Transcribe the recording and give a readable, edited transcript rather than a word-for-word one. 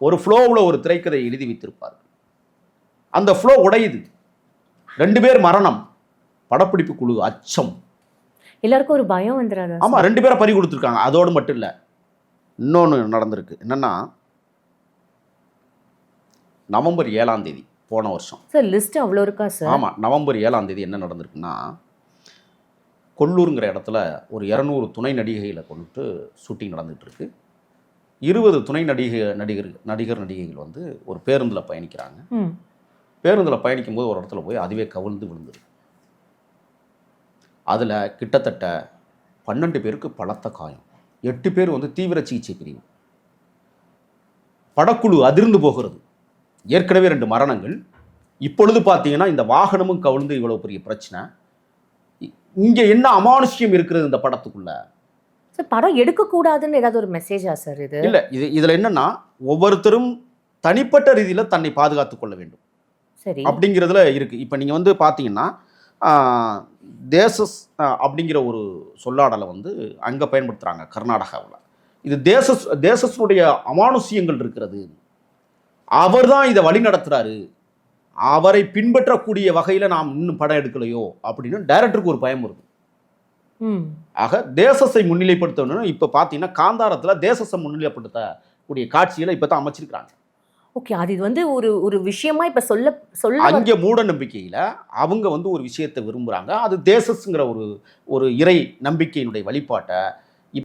ஒரு ஃப்ளோவில் ஒரு திரைக்கதை எழுதி வைத்திருப்பார். அந்த ஃப்ளோ உடையுது. 2 பேர் மரணம். படப்பிடிப்பு குழு அச்சம். எல்லாருக்கும் ஒரு பயம் வந்துடாதா? ஆமா, 2 பேரை பறி கொடுத்துருக்காங்க. அதோடு மட்டும் இல்லை, இன்னொன்று நடந்திருக்கு. என்னன்னா, நவம்பர் 7ஆம் தேதி போன வருஷம் சார் லிஸ்ட் அவ்வளோ இருக்கா சார்? ஆமாம், நவம்பர் 7ஆம் தேதி என்ன நடந்திருக்குன்னா, கொல்லூருங்கிற இடத்துல ஒரு 200 துணை நடிகைகளை கொண்டுட்டு ஷூட்டிங் நடந்துகிட்டு இருக்கு. 20 துணை நடிகர்கள் வந்து ஒரு பேருந்தில் பயணிக்கிறாங்க. பேருந்தில் பயணிக்கும் போது ஒரு இடத்துல போய் அதுவே கவிழ்ந்து விழுந்துருக்கு. அதில் கிட்டத்தட்ட 12 பேருக்கு பலத்த காயம், 8 பேர் வந்து தீவிர சிகிச்சை பிரிவு. படக்குழு அதிர்ந்து போகிறது. ஏற்கனவே 2 மரணங்கள். இப்பொழுது பார்த்தீங்கன்னா இந்த வாகனமும் கவிழ்ந்து இவ்வளோ பெரிய பிரச்சனை. இங்கே என்ன அமானுஷ்யம் இருக்கிறது இந்த படத்துக்குள்ள? சார் படம் எடுக்கக்கூடாதுன்னு ஏதாவது ஒரு மெசேஜா சார் இது? இல்லை, இதில் என்னன்னா, ஒவ்வொருத்தரும் தனிப்பட்ட ரீதியில் தன்னை பாதுகாத்துக் கொள்ள வேண்டும் சரி அப்படிங்கிறதுல இருக்குது. இப்போ நீங்கள் வந்து பார்த்தீங்கன்னா தேசஸ் அப்படிங்கிற ஒரு சொல்லாடலை வந்து அங்கே பயன்படுத்துகிறாங்க கர்நாடகாவில். இது தேசஸ்னுடைய அமானுஷ்யங்கள் இருக்கிறது. அவர் தான் இதை வழி நடத்துகிறாரு, அவரை பின்பற்றக்கூடிய வகையில் நாம் இன்னும் படம் எடுக்கலையோ அப்படின்னு டைரக்டருக்கு ஒரு பயம் வருது. ஆக தேசத்தை முன்னிலைப்படுத்தணும். இப்போ பார்த்தீங்கன்னா காந்தாரத்தில் தேசத்தை முன்னிலைப்படுத்தக்கூடிய காட்சிகளை இப்போ தான் அமைச்சிருக்கிறாங்க. ஓகே, அது வந்து ஒரு ஒரு விஷயமா இப்போ சொல்ல அங்கே மூட நம்பிக்கையில் அவங்க வந்து ஒரு விஷயத்தை விரும்புகிறாங்க. அது தேசஸ்ங்கிற ஒரு இறை நம்பிக்கையினுடைய வழிபாட்டை